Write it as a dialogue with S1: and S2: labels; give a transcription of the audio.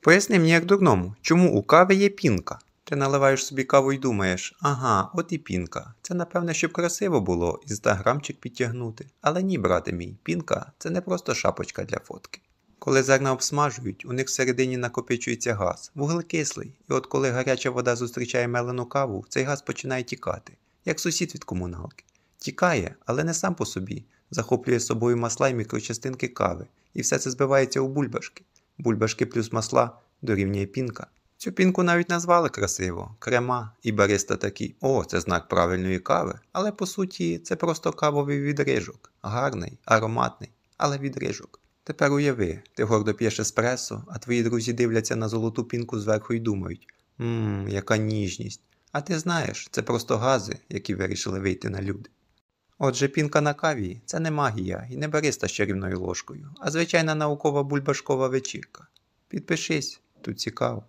S1: Поясни мені як дурному, чому у кави є пінка? Ти наливаєш собі каву і думаєш, ага, от і пінка. Це напевне, щоб красиво було, інстаграмчик підтягнути. Але ні, брате мій, пінка – це не просто шапочка для фотки. Коли зерна обсмажують, у них всередині накопичується газ, вуглекислий, і от коли гаряча вода зустрічає мелену каву, цей газ починає тікати, як сусід від комуналки. Тікає, але не сам по собі, захоплює з собою масла і мікрочастинки кави, і все це збивається у бульбашки. Бульбашки плюс масла дорівнює пінка. Цю пінку навіть назвали красиво – крема, і бариста такі «О, це знак правильної кави», але по суті це просто кавовий відрижок, гарний, ароматний, але відрижок. Тепер уяви, ти гордо п'єш еспресо, а твої друзі дивляться на золоту пінку зверху і думають яка ніжність. А ти знаєш, це просто гази, які вирішили вийти на люди. Отже, пінка на каві – це не магія і не бариста з чарівною ложкою, а звичайна наукова бульбашкова вечірка. Підпишись, тут цікаво.